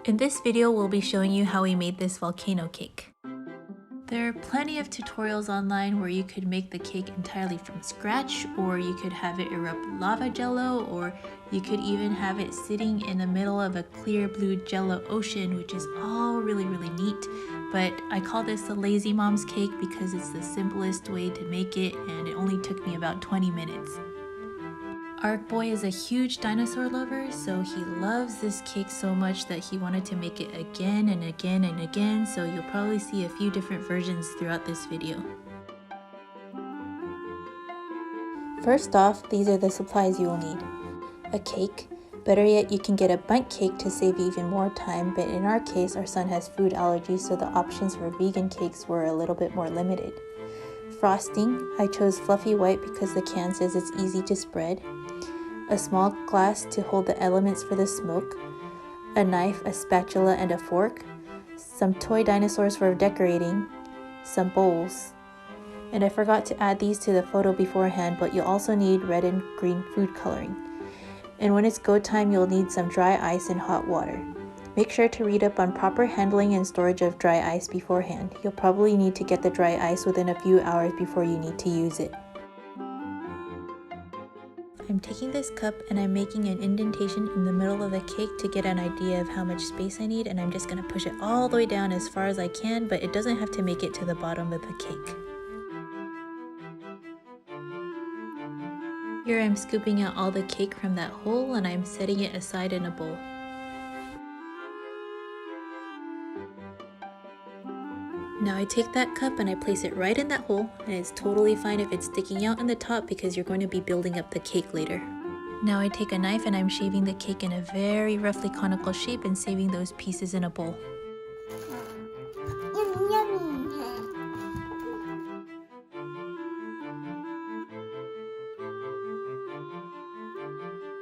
In this video, we'll be showing you how we made this volcano cake. There are plenty of tutorials online where you could make the cake entirely from scratch, or you could have it erupt lava jello, or you could even have it sitting in the middle of a clear blue jello ocean, which is all really neat. But I call this the lazy mom's cake because it's the simplest way to make it, and it only took me about 20 minutes. Our boy is a huge dinosaur lover, so he loves this cake so much that he wanted to make it again and again and again, so you'll probably see a few different versions throughout this video. First off, these are the supplies you will need. A cake. Better yet, you can get a bundt cake to save even more time, but in our case, our son has food allergies, so the options for vegan cakes were a little bit more limited. Frosting. I chose fluffy white because the can says it's easy to spread. A small glass to hold the elements for the smoke, a knife, a spatula, and a fork, some toy dinosaurs for decorating, some bowls. And I forgot to add these to the photo beforehand, but you'll also need red and green food coloring. And when it's go time, you'll need some dry ice and hot water. Make sure to read up on proper handling and storage of dry ice beforehand. You'll probably need to get the dry ice within a few hours before you need to use it. I'm taking this cup and I'm making an indentation in the middle of the cake to get an idea of how much space I need, and I'm just going to push it all the way down as far as I can, but it doesn't have to make it to the bottom of the cake. Here I'm scooping out all the cake from that hole and I'm setting it aside in a bowl. Now I take that cup and I place it right in that hole, and it's totally fine if it's sticking out in the top because you're going to be building up the cake later. Now I take a knife and I'm shaving the cake in a very roughly conical shape and saving those pieces in a bowl.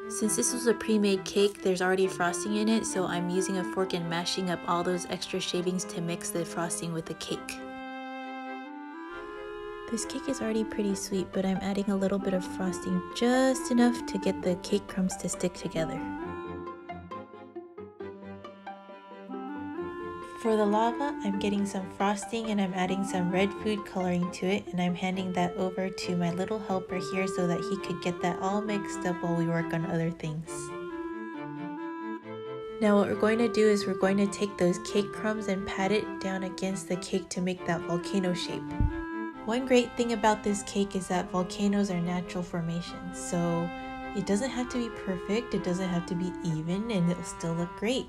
Since this was a pre-made cake, there's already frosting in it, so I'm using a fork and mashing up all those extra shavings to mix the frosting with the cake. This cake is already pretty sweet, but I'm adding a little bit of frosting, just enough to get the cake crumbs to stick together. For the lava, I'm getting some frosting and I'm adding some red food coloring to it, and I'm handing that over to my little helper here so that he could get that all mixed up while we work on other things. Now what we're going to do is we're going to take those cake crumbs and pat it down against the cake to make that volcano shape. One great thing about this cake is that volcanoes are natural formations, so it doesn't have to be perfect, it doesn't have to be even, and it'll still look great.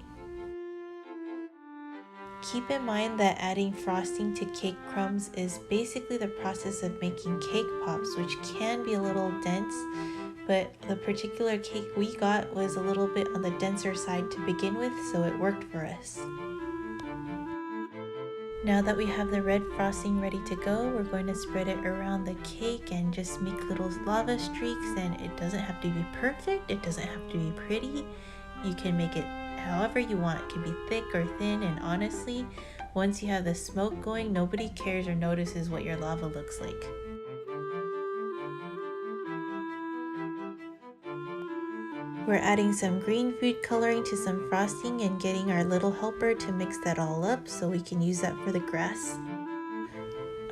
Keep in mind that adding frosting to cake crumbs is basically the process of making cake pops, which can be a little dense, but the particular cake we got was a little bit on the denser side to begin with, so it worked for us. Now that we have the red frosting ready to go, we're going to spread it around the cake and just make little lava streaks, and it doesn't have to be perfect, it doesn't have to be pretty. You can make it however you want. It can be thick or thin, and honestly, once you have the smoke going, nobody cares or notices what your lava looks like. We're adding some green food coloring to some frosting and getting our little helper to mix that all up so we can use that for the grass.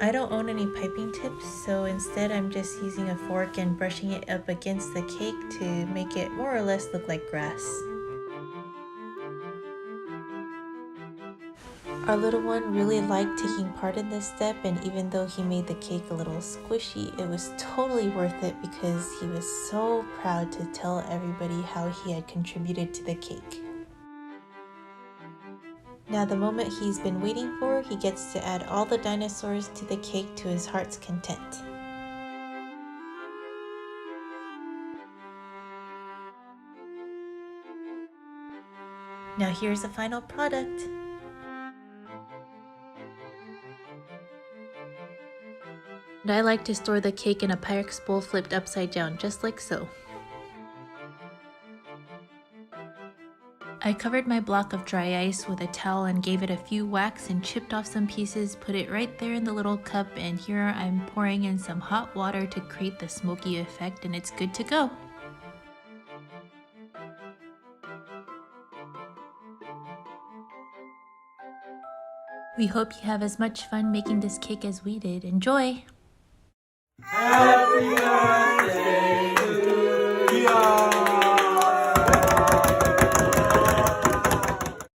I don't own any piping tips, so instead I'm just using a fork and brushing it up against the cake to make it more or less look like grass. Our little one really liked taking part in this step, and even though he made the cake a little squishy, it was totally worth it because he was so proud to tell everybody how he had contributed to the cake. Now the moment he's been waiting for, he gets to add all the dinosaurs to the cake to his heart's content. Now here's the final product. And I like to store the cake in a Pyrex bowl flipped upside down, just like so. I covered my block of dry ice with a towel and gave it a few whacks and chipped off some pieces, put it right there in the little cup, and here I'm pouring in some hot water to create the smoky effect, and it's good to go. We hope you have as much fun making this cake as we did. Enjoy!